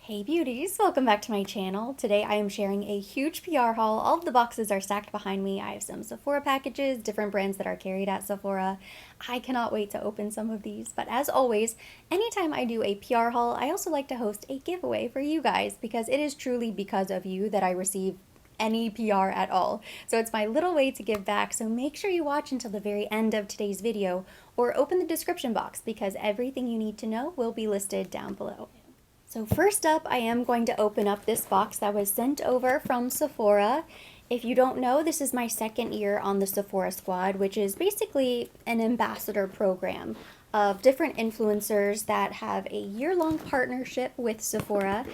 Hey beauties, welcome back to my channel. Today I am sharing a huge PR haul. All of the boxes are stacked behind me. I have some Sephora packages, different brands that are carried at Sephora. I cannot wait to open some of these, but as always, anytime I do a PR haul, I also like to host a giveaway for you guys because it is truly because of you that I receive any PR at all. So it's my little way to give back, so make sure you watch until the very end of today's video or open the description box because everything you need to know will be listed down below. So first up, I am going to open up this box that was sent over from Sephora. If you don't know, this is my second year on the Sephora Squad, which is basically an ambassador program of different influencers that have a year-long partnership with Sephora.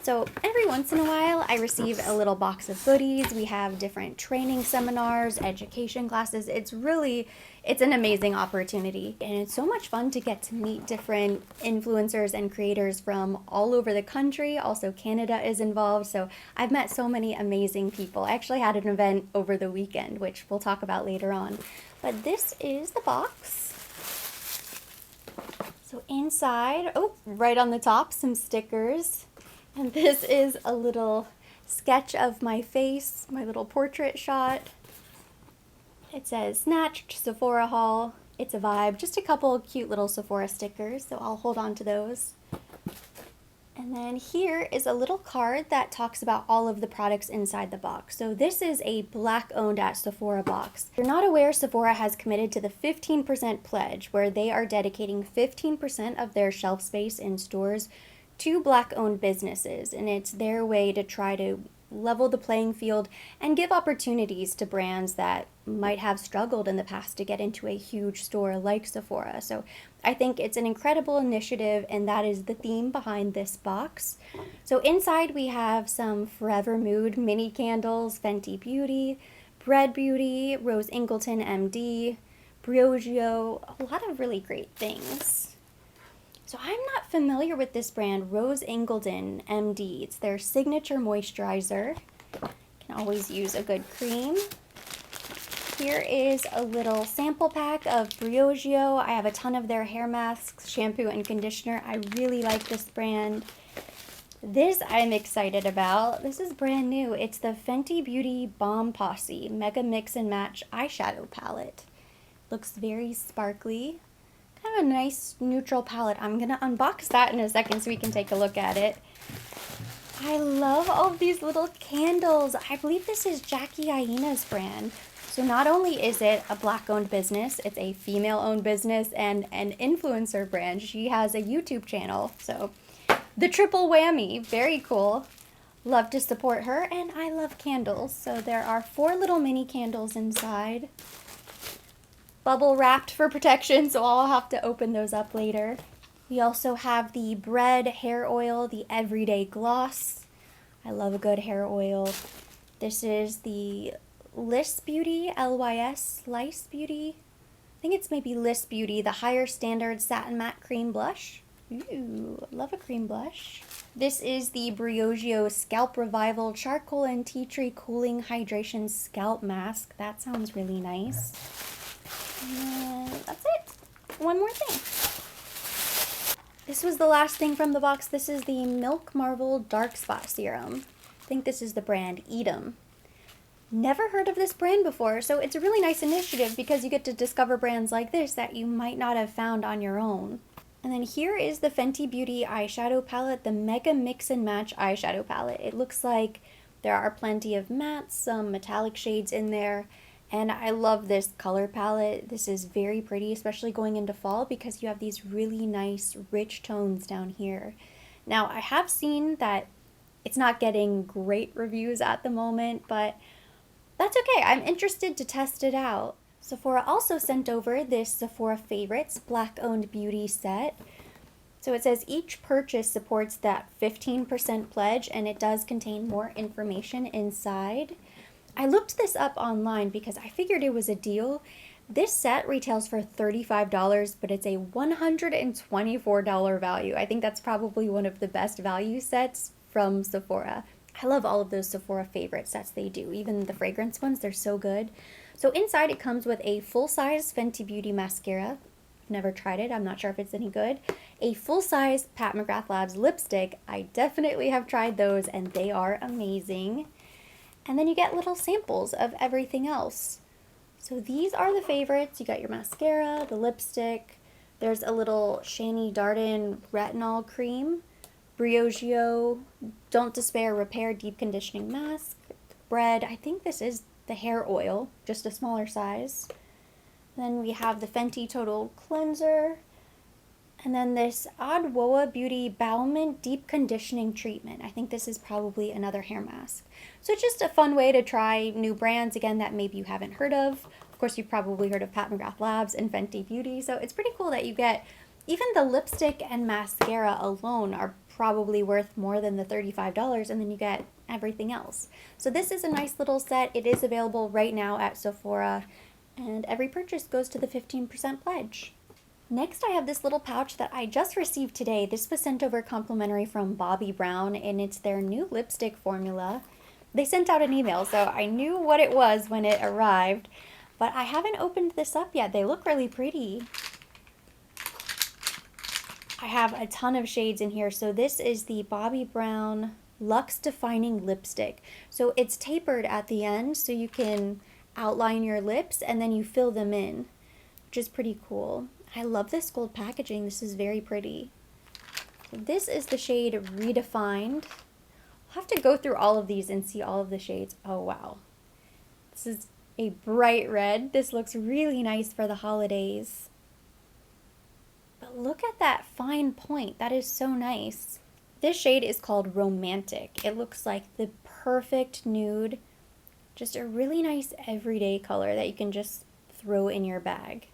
So every once in a while, I receive a little box of goodies. We have different training seminars, education classes. It's an amazing opportunity. And it's so much fun to get to meet different influencers and creators from all over the country. Also, Canada is involved. So I've met so many amazing people. I actually had an event over the weekend, which we'll talk about later on. But this is the box. So inside, oh, right on the top, some stickers. And this is a little sketch of my face, my little portrait shot. It says, Snatched, Sephora haul. It's a vibe. Just a couple cute little Sephora stickers, so I'll hold on to those. And then here is a little card that talks about all of the products inside the box. So this is a Black owned at Sephora box. If you're not aware, Sephora has committed to the 15% pledge, where they are dedicating 15% of their shelf space in stores to Black-owned businesses, and it's their way to try to level the playing field and give opportunities to brands that might have struggled in the past to get into a huge store like Sephora. So I think it's an incredible initiative, and that is the theme behind this box. So inside we have some Forever Mood mini candles, Fenty Beauty, Bread Beauty, Rose Ingleton MD, Briogeo, a lot of really great things. So I'm not familiar with this brand, Rose Ingleton MD. It's their signature moisturizer. Can always use a good cream. Here is a little sample pack of Briogeo. I have a ton of their hair masks, shampoo, and conditioner. I really like this brand. This I'm excited about. This is brand new. It's the Fenty Beauty Bomb Posse Mega Mix and Match Eyeshadow Palette. Looks very sparkly. Kind of a nice neutral palette. I'm gonna unbox that in a second so we can take a look at it. I love all of these little candles. I believe this is Jackie Aina's brand. So not only is it a Black-owned business, it's a female-owned business and an influencer brand. She has a YouTube channel, so the triple whammy. Very cool. Love to support her, and I love candles. So there are 4 little mini candles inside. Bubble wrapped for protection, so I'll have to open those up later. We also have the Bread hair oil, the Everyday Gloss. I love a good hair oil. This is the Liss Beauty, Lys Lice Beauty. I think it's maybe Liss Beauty, the Higher Standard Satin Matte Cream Blush. Ooh, love a cream blush. This is the Briogeo Scalp Revival Charcoal and Tea Tree Cooling Hydration Scalp Mask. That sounds really nice. And that's it. One more thing. This was the last thing from the box. This is the Milk Marvel Dark Spot Serum. I think this is the brand Edam. Never heard of this brand before, so it's a really nice initiative because you get to discover brands like this that you might not have found on your own. And then here is the Fenty Beauty eyeshadow palette, the Mega Mix and Match eyeshadow palette. It looks like there are plenty of mattes, some metallic shades in there. And I love this color palette. This is very pretty, especially going into fall because you have these really nice rich tones down here. Now, I have seen that it's not getting great reviews at the moment, but that's okay. I'm interested to test it out. Sephora also sent over this Sephora Favorites Black-owned beauty set. So it says each purchase supports that 15% pledge, and it does contain more information inside. I looked this up online because I figured it was a deal. This set retails for $35, but it's a $124 value. I think that's probably one of the best value sets from Sephora. I love all of those Sephora Favorite sets they do. Even the fragrance ones, they're so good. So inside it comes with a full-size Fenty Beauty mascara, never tried it. I'm not sure if it's any good. A full-size Pat McGrath Labs lipstick. I definitely have tried those and they are amazing. And then you get little samples of everything else. So these are the favorites. You got your mascara, the lipstick. There's a little Shani Darden retinol cream. Briogeo Don't Despair Repair Deep Conditioning Mask. Bread. I think this is the hair oil, just a smaller size. Then we have the Fenty Total Cleanser. And then this Adwoa Beauty Bowman Deep Conditioning Treatment. I think this is probably another hair mask. So it's just a fun way to try new brands, again, that maybe you haven't heard of. Of course, you've probably heard of Pat McGrath Labs and Fenty Beauty. So it's pretty cool that you get, even the lipstick and mascara alone are probably worth more than the $35, and then you get everything else. So this is a nice little set. It is available right now at Sephora, and every purchase goes to the 15% pledge. Next, I have this little pouch that I just received today. This was sent over complimentary from Bobbi Brown, and it's their new lipstick formula. They sent out an email, so I knew what it was when it arrived, but I haven't opened this up yet. They look really pretty. I have a ton of shades in here. So this is the Bobbi Brown Luxe Defining Lipstick. So it's tapered at the end, so you can outline your lips and then you fill them in, which is pretty cool. I love this gold packaging. This is very pretty. So this is the shade Redefined. I'll have to go through all of these and see all of the shades. Oh, wow. This is a bright red. This looks really nice for the holidays. But look at that fine point. That is so nice. This shade is called Romantic. It looks like the perfect nude. Just a really nice everyday color that you can just throw in your bag.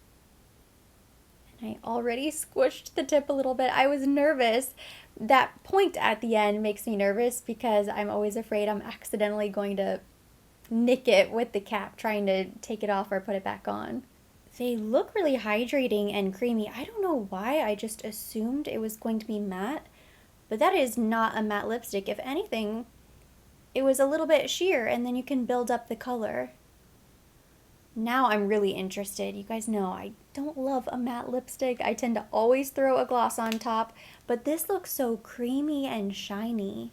I already squished the tip a little bit. I was nervous. That point at the end makes me nervous because I'm always afraid I'm accidentally going to nick it with the cap trying to take it off or put it back on. They look really hydrating and creamy. I don't know why. I just assumed it was going to be matte, but that is not a matte lipstick. If anything, it was a little bit sheer and then you can build up the color. Now I'm really interested. You guys know I don't love a matte lipstick. I tend to always throw a gloss on top, but this looks so creamy and shiny.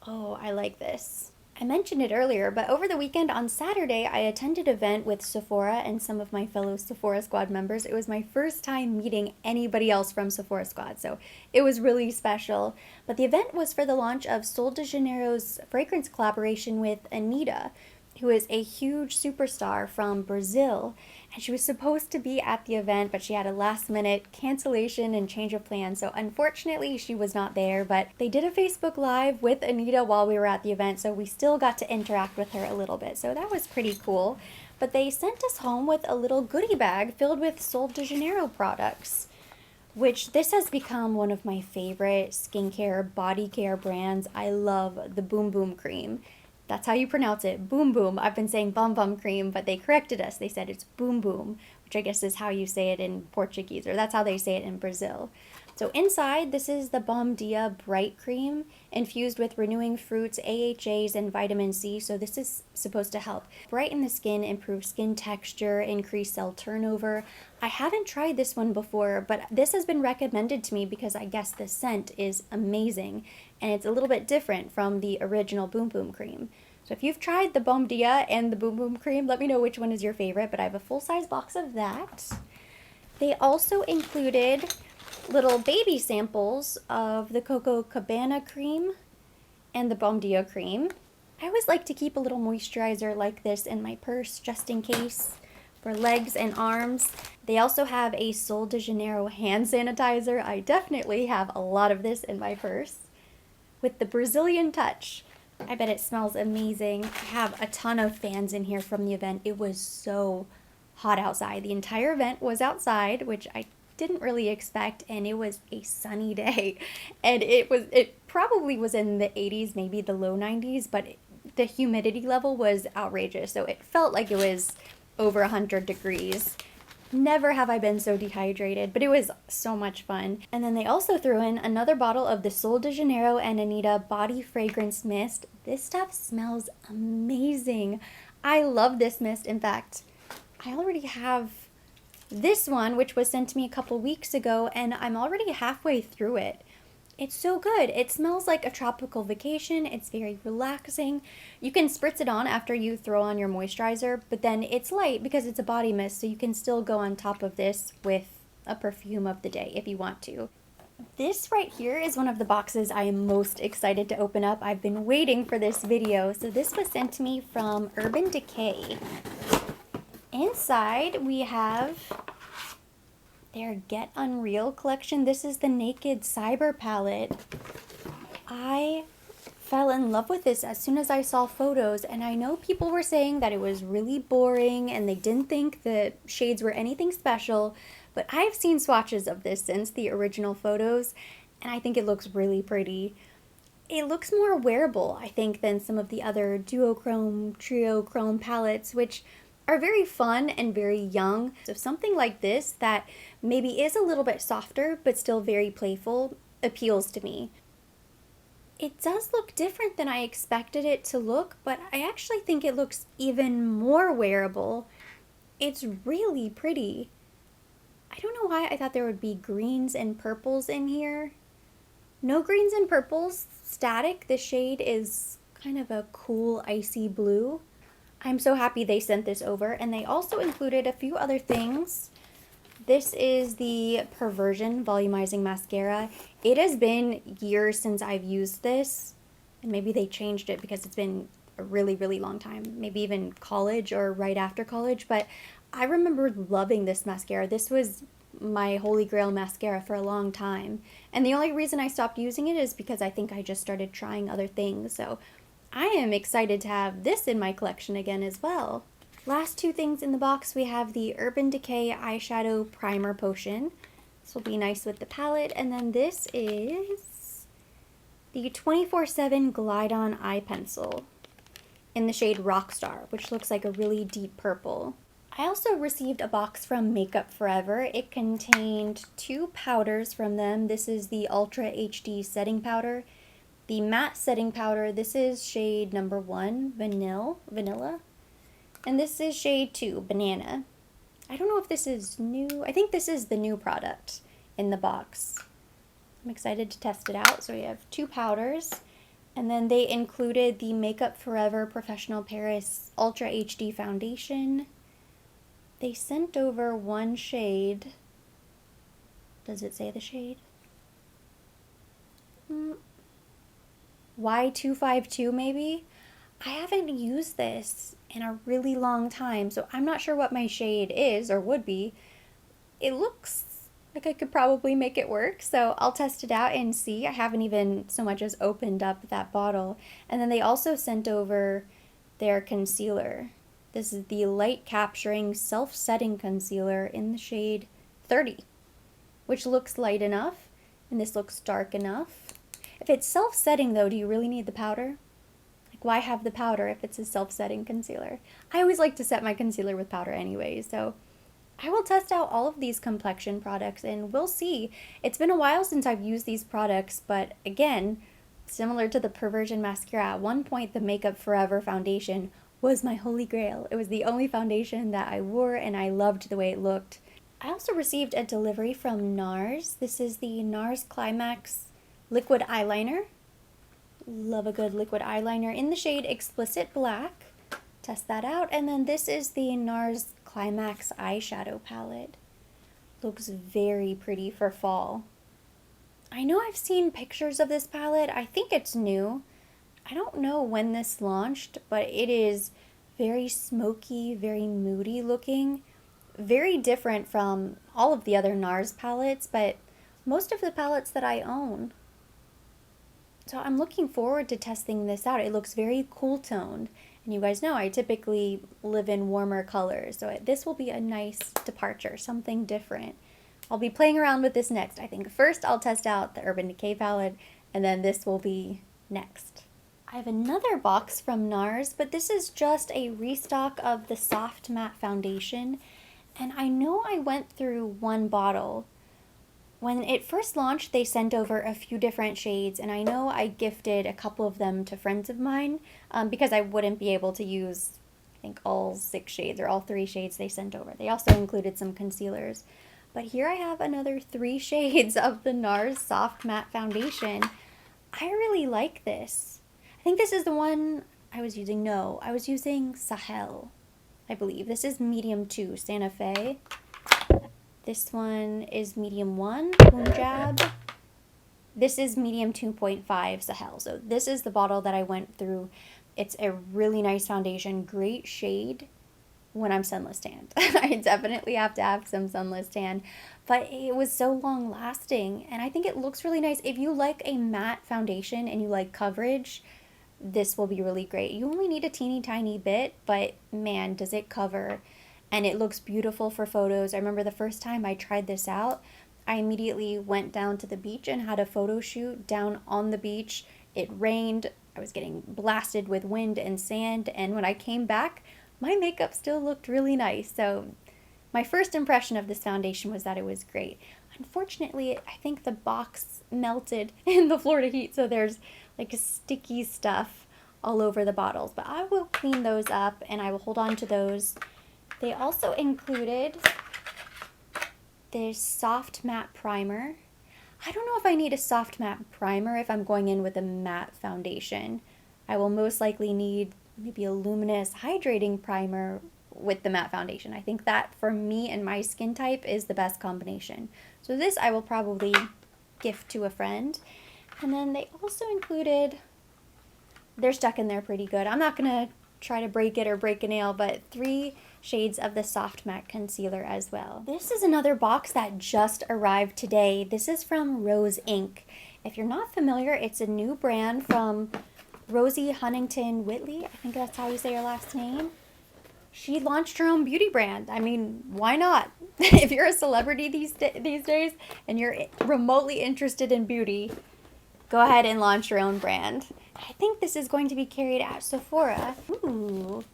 Oh, I like this. I mentioned it earlier, but over the weekend on Saturday, I attended an event with Sephora and some of my fellow Sephora Squad members. It was my first time meeting anybody else from Sephora Squad, so it was really special. But the event was for the launch of Sol de Janeiro's fragrance collaboration with Anitta, who is a huge superstar from Brazil, and she was supposed to be at the event, but she had a last-minute cancellation and change of plans, so unfortunately she was not there, but they did a Facebook Live with Anitta while we were at the event, so we still got to interact with her a little bit, so that was pretty cool. But they sent us home with a little goodie bag filled with Sol de Janeiro products, which this has become one of my favorite skincare, body care brands. I love the Boom Boom Cream. That's how you pronounce it, Boom Boom. I've been saying Bum Bum Cream, but they corrected us. They said it's Boom Boom, which I guess is how you say it in Portuguese, or that's how they say it in Brazil. So inside, this is the Bom Dia Bright Cream, infused with renewing fruits, AHAs, and vitamin C. So this is supposed to help brighten the skin, improve skin texture, increase cell turnover. I haven't tried this one before, but this has been recommended to me because I guess the scent is amazing, and it's a little bit different from the original Boom Boom Cream. So if you've tried the Bom Dia and the Boom Boom Cream, let me know which one is your favorite, but I have a full-size box of that. They also included little baby samples of the Coco Cabana cream and the Bom Dia cream. I always like to keep a little moisturizer like this in my purse just in case for legs and arms. They also have a Sol de Janeiro hand sanitizer. I definitely have a lot of this in my purse with the Brazilian touch. I bet it smells amazing. I have a ton of fans in here from the event. It was so hot outside. The entire event was outside, which I didn't really expect, and it was a sunny day, and it probably was in the 80s, maybe the low 90s, but the humidity level was outrageous, so it felt like it was over 100 degrees. Never have I been so dehydrated, but it was so much fun. And then they also threw in another bottle of the Sol de Janeiro and Anitta Body Fragrance Mist. This stuff smells amazing. I love this mist. In fact, I already have this one, which was sent to me a couple weeks ago, and I'm already halfway through it. It's so good. It smells like a tropical vacation. It's very relaxing. You can spritz it on after you throw on your moisturizer, but then it's light because it's a body mist, so you can still go on top of this with a perfume of the day if you want to. This right here is one of the boxes I am most excited to open up. I've been waiting for this video. So this was sent to me from Urban Decay. Inside we have their Get Unreal collection. This is the Naked Cyber palette. I fell in love with this as soon as I saw photos, and I know people were saying that it was really boring and they didn't think the shades were anything special, but I've seen swatches of this since the original photos, and I think it looks really pretty. It looks more wearable, I think, than some of the other duochrome, triochrome palettes, which are very fun and very young. So something like this that maybe is a little bit softer but still very playful appeals to me. It does look different than I expected it to look, but I actually think it looks even more wearable. It's really pretty. I don't know why I thought there would be greens and purples in here. No greens and purples, static. The shade is kind of a cool icy blue. I'm so happy they sent this over, and they also included a few other things. This is the Perversion Volumizing Mascara. It has been years since I've used this, and maybe they changed it because it's been a really, really long time, maybe even college or right after college, but I remember loving this mascara. This was my holy grail mascara for a long time, and the only reason I stopped using it is because I think I just started trying other things, so I am excited to have this in my collection again as well. Last two things in the box, we have the Urban Decay Eyeshadow Primer Potion. This will be nice with the palette. And then this is the 24/7 Glide On Eye Pencil in the shade Rockstar, which looks like a really deep purple. I also received a box from Makeup Forever. It contained two powders from them. This is the Ultra HD Setting Powder. The Matte Setting Powder, this is shade number 1, Vanilla. And this is shade 2, Banana. I don't know if this is new. I think this is the new product in the box. I'm excited to test it out. So we have two powders. And then they included the Makeup Forever Professional Paris Ultra HD Foundation. They sent over one shade. Does it say the shade? Y252 maybe? I haven't used this in a really long time, so I'm not sure what my shade is or would be. It looks like I could probably make it work, so I'll test it out and see. I haven't even so much as opened up that bottle. And then they also sent over their concealer. This is the Light Capturing Self-Setting Concealer in the shade 30, which looks light enough, and this looks dark enough. If it's self-setting though, do you really need the powder? Like, why have the powder if it's a self-setting concealer? I always like to set my concealer with powder anyway, so I will test out all of these complexion products and we'll see. It's been a while since I've used these products, but again, similar to the Perversion mascara, at one point the Makeup Forever foundation was my holy grail. It was the only foundation that I wore and I loved the way it looked. I also received a delivery from NARS. This is the NARS Climax Liquid Eyeliner. Love a good liquid eyeliner in the shade Explicit Black. Test that out. And then this is the NARS Climax Eyeshadow Palette. Looks very pretty for fall. I know I've seen pictures of this palette. I think it's new. I don't know when this launched, but it is very smoky, very moody looking. Very different from all of the other NARS palettes, but most of the palettes that I own. So I'm looking forward to testing this out. It looks very cool toned. And you guys know I typically live in warmer colors. So this will be a nice departure, something different. I'll be playing around with this next. I think first I'll test out the Urban Decay palette, and then this will be next. I have another box from NARS, but this is just a restock of the Soft Matte Foundation. And I know I went through one bottle. When it first launched, they sent over a few different shades, and I know I gifted a couple of them to friends of mine because I wouldn't be able to use, I think all 6 shades, or all 3 shades they sent over. They also included some concealers. But here I have another 3 shades of the NARS Soft Matte Foundation. I really like this. I think this is the one I was using. No, I was using Sahel, I believe. This is medium 2, Santa Fe. This one is medium 1, Punjab. This is medium 2.5, Sahel. So this is the bottle that I went through. It's a really nice foundation, great shade when I'm sunless tanned. I definitely have to have some sunless tan, but it was so long lasting, and I think it looks really nice. If you like a matte foundation and you like coverage, this will be really great. You only need a teeny tiny bit, but man, does it cover, and it looks beautiful for photos. I remember the first time I tried this out, I immediately went down to the beach and had a photo shoot down on the beach. It rained, I was getting blasted with wind and sand, and when I came back, my makeup still looked really nice. So my first impression of this foundation was that it was great. Unfortunately, I think the box melted in the Florida heat, so there's like sticky stuff all over the bottles. But I will clean those up and I will hold on to those. They also included this soft matte primer. I don't know if I need a soft matte primer if I'm going in with a matte foundation. I will most likely need maybe a luminous hydrating primer with the matte foundation. I think that for me and my skin type is the best combination. So this I will probably gift to a friend. And then they also included, they're stuck in there pretty good. I'm not gonna try to break it or break a nail, but 3 shades of the soft matte concealer as well. This is another box that just arrived today. This is from Rose Inc. If you're not familiar, it's a new brand from Rosie Huntington Whiteley, I think that's how you say her last name. She launched her own beauty brand. I mean, why not? If you're a celebrity these days and you're remotely interested in beauty, go ahead and launch your own brand. I think this is going to be carried at Sephora. Ooh,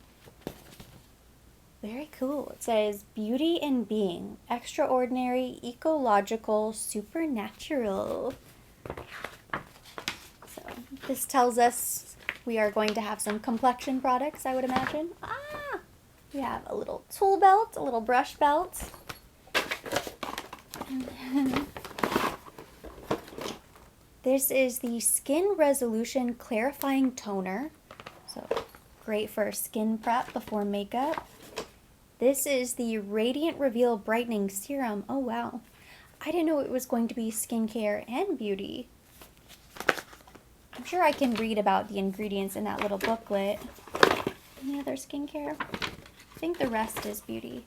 very cool. It says, Beauty and Being, Extraordinary, Ecological, Supernatural. This tells us we are going to have some complexion products, I would imagine. We have a little tool belt, a little brush belt. And then this is the Skin Resolution Clarifying Toner. So great for skin prep before makeup. This is the Radiant Reveal Brightening Serum. Oh wow. I didn't know it was going to be skincare and beauty. I'm sure I can read about the ingredients in that little booklet. Any other skincare? I think the rest is beauty.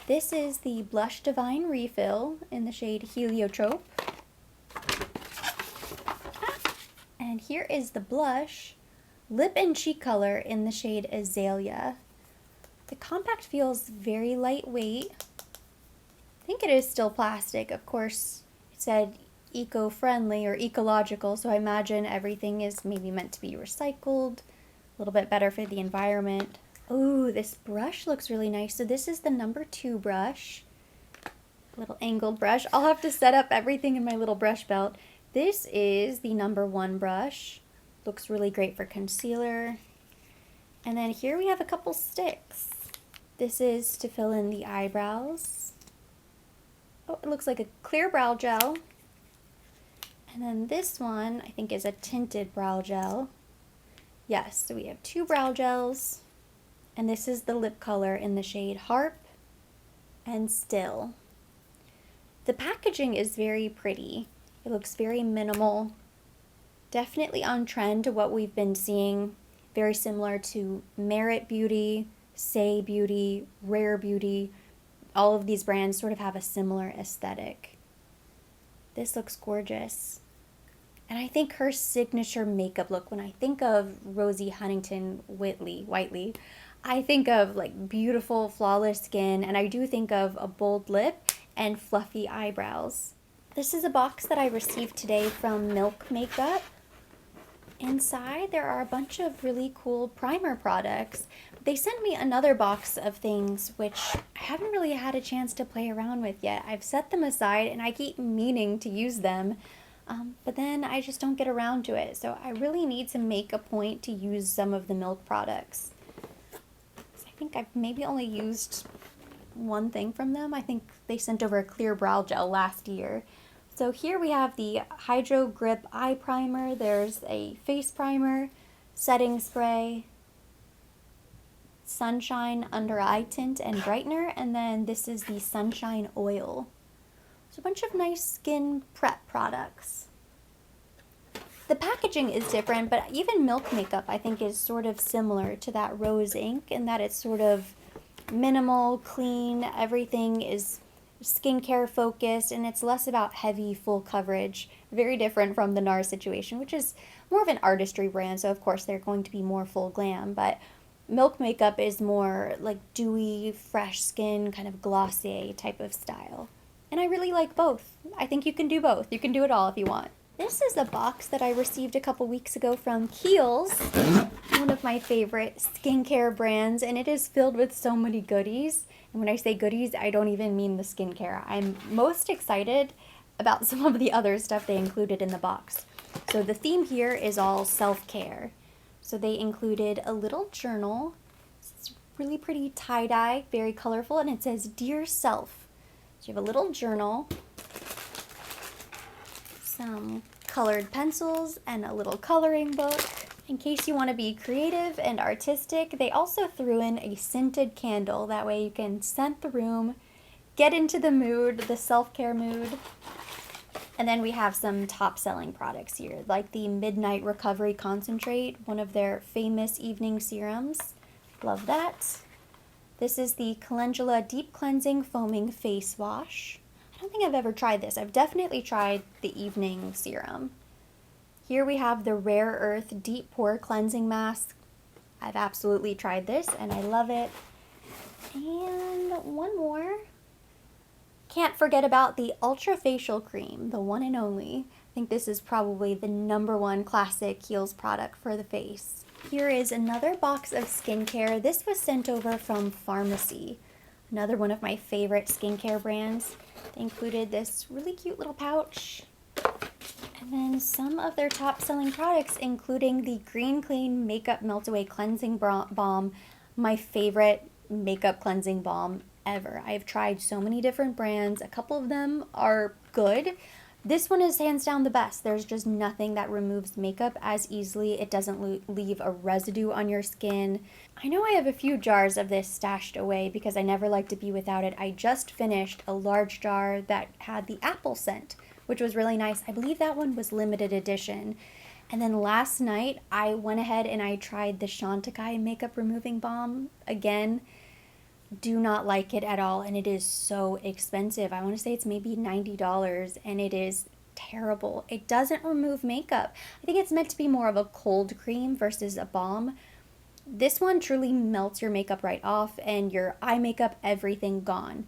This is the Blush Divine Refill in the shade Heliotrope. And here is the blush Lip and Cheek Color in the shade Azalea. The compact feels very lightweight. I think it is still plastic. Of course, it said eco-friendly or ecological, so I imagine everything is maybe meant to be recycled, a little bit better for the environment. Ooh, this brush looks really nice. So this is the number 2 brush, little angled brush. I'll have to set up everything in my little brush belt. This is the number 1 brush. Looks really great for concealer. And then here we have a couple sticks. This is to fill in the eyebrows. Oh, it looks like a clear brow gel. And then this one, I think, is a tinted brow gel. Yes, so we have 2 brow gels. And this is the lip color in the shade Harp and Still. The packaging is very pretty. It looks very minimal. Definitely on trend to what we've been seeing. Very similar to Merit Beauty, Say Beauty, Rare Beauty. All of these brands sort of have a similar aesthetic. This looks gorgeous. And I think her signature makeup look, when I think of Rosie Huntington Whiteley, I think of like beautiful, flawless skin, and I do think of a bold lip and fluffy eyebrows. This is a box that I received today from Milk Makeup. Inside there are a bunch of really cool primer products. They sent me another box of things which I haven't really had a chance to play around with yet. I've set them aside and I keep meaning to use them, but then I just don't get around to it. So I really need to make a point to use some of the Milk products. So I think I've maybe only used one thing from them. I think they sent over a clear brow gel last year. So here we have the Hydro Grip Eye Primer. There's a face primer, setting spray, Sunshine Under Eye Tint and Brightener, and then this is the Sunshine Oil. So a bunch of nice skin prep products. The packaging is different, but even Milk Makeup I think is sort of similar to that Rose Ink in that it's sort of minimal, clean, everything is skincare focused, and it's less about heavy, full coverage. Very different from the NARS situation, which is more of an artistry brand, so of course they're going to be more full glam, but Milk Makeup is more like dewy, fresh skin, kind of glossier type of style. And I really like both. I think you can do both. You can do it all if you want. This is a box that I received a couple weeks ago from Kiehls, one of my favorite skincare brands, and it is filled with so many goodies. And when I say goodies, I don't even mean the skincare. I'm most excited about some of the other stuff they included in the box. So the theme here is all self-care. So they included a little journal. It's really pretty tie-dye, very colorful, and it says, Dear Self. So you have a little journal, some colored pencils, and a little coloring book. In case you want to be creative and artistic, they also threw in a scented candle. That way you can scent the room, get into the mood, the self-care mood. And then we have some top-selling products here, like the Midnight Recovery Concentrate, one of their famous evening serums. Love that. This is the Calendula Deep Cleansing Foaming Face Wash. I don't think I've ever tried this. I've definitely tried the evening serum. Here we have the Rare Earth Deep Pore Cleansing Mask. I've absolutely tried this and I love it. And one more. Can't forget about the Ultra Facial Cream, the one and only. I think this is probably the #1 classic Kiehls product for the face. Here is another box of skincare. This was sent over from Pharmacy, another one of my favorite skincare brands. They included this really cute little pouch. And then some of their top selling products, including the Green Clean Makeup Melt Away Cleansing Balm, my favorite makeup cleansing balm ever. I've tried so many different brands. A couple of them are good. This one is hands down the best. There's just nothing that removes makeup as easily. It doesn't leave a residue on your skin. I know I have a few jars of this stashed away because I never like to be without it. I just finished a large jar that had the apple scent, which was really nice. I believe that one was limited edition. And then last night, I went ahead and I tried the Chantecaille Makeup Removing Balm again. Do not like it at all, and it is so expensive. I want to say it's maybe $90, and it is terrible. It doesn't remove makeup. I think it's meant to be more of a cold cream versus a balm. This one truly melts your makeup right off, and your eye makeup, everything gone.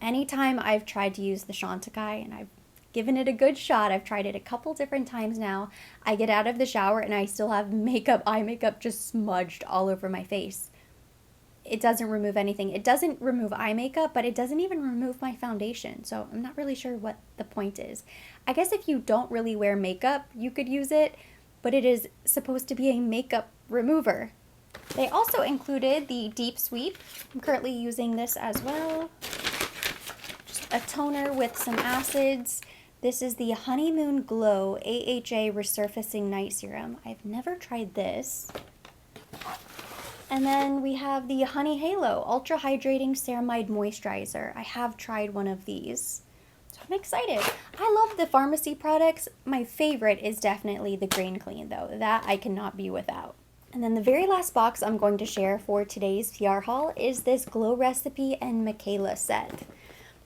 Anytime I've tried to use the Chantecaille, and I've given it a good shot, I've tried it a couple different times now, I get out of the shower and I still have makeup, eye makeup just smudged all over my face. It doesn't remove anything. It doesn't remove eye makeup, but it doesn't even remove my foundation. So I'm not really sure what the point is. I guess if you don't really wear makeup, you could use it, but it is supposed to be a makeup remover. They also included the Deep Sweep. I'm currently using this as well. Just a toner with some acids. This is the Honeymoon Glow AHA Resurfacing Night Serum. I've never tried this. And then we have the Honey Halo Ultra Hydrating Ceramide Moisturizer. I have tried one of these, so I'm excited. I love the Pharmacy products. My favorite is definitely the Green Clean though. That I cannot be without. And then the very last box I'm going to share for today's PR haul is this Glow Recipe and Michaela set.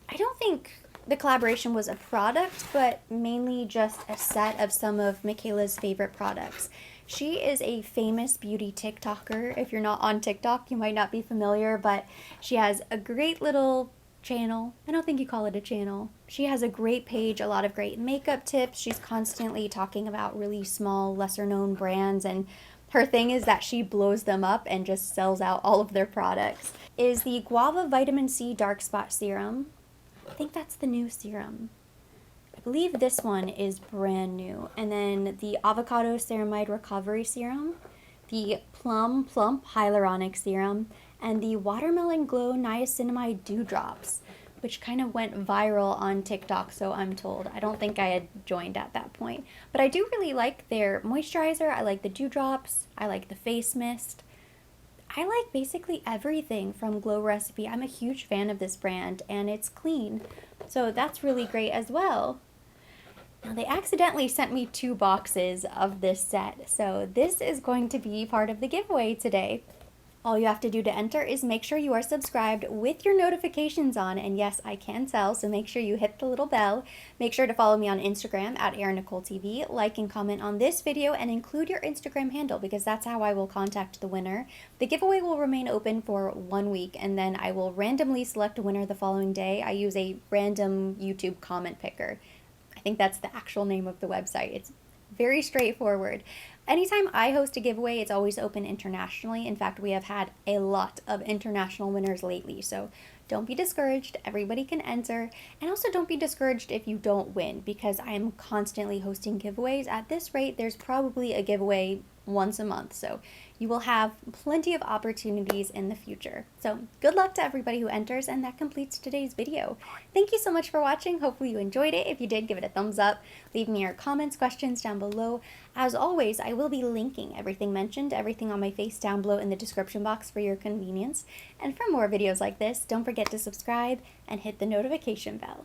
I don't think the collaboration was a product, but mainly just a set of some of Michaela's favorite products. She is a famous beauty TikToker. If you're not on TikTok, you might not be familiar, but she has a great little channel. I don't think you call it a channel. She has a great page, a lot of great makeup tips. She's constantly talking about really small, lesser known brands, and her thing is that she blows them up and just sells out all of their products. Is the Guava Vitamin C Dark Spot Serum. I think that's the new serum. I believe this one is brand new. And then the Avocado Ceramide Recovery Serum, the Plum Plump Hyaluronic Serum, and the Watermelon Glow Niacinamide Dewdrops, which kind of went viral on TikTok, so I'm told. I don't think I had joined at that point. But I do really like their moisturizer. I like the dewdrops. I like the face mist. I like basically everything from Glow Recipe. I'm a huge fan of this brand, and it's clean. So that's really great as well. Now, they accidentally sent me 2 boxes of this set, so this is going to be part of the giveaway today. All you have to do to enter is make sure you are subscribed with your notifications on, and yes, I can tell, so make sure you hit the little bell. Make sure to follow me on Instagram at ErinNicoleTV, like and comment on this video, and include your Instagram handle because that's how I will contact the winner. The giveaway will remain open for 1 week, and then I will randomly select a winner the following day. I use a random YouTube comment picker. I think that's the actual name of the website. It's very straightforward. Anytime I host a giveaway, it's always open internationally. In fact, we have had a lot of international winners lately, so don't be discouraged. Everybody can enter. And also don't be discouraged if you don't win, because I am constantly hosting giveaways. At this rate, there's probably a giveaway once a month, so you will have plenty of opportunities in the future. So good luck to everybody who enters, and that completes today's video. Thank you so much for watching. Hopefully you enjoyed it. If you did, give it a thumbs up. Leave me your comments, questions down below. As always, I will be linking everything mentioned, everything on my face down below in the description box for your convenience. And for more videos like this, don't forget to subscribe and hit the notification bell.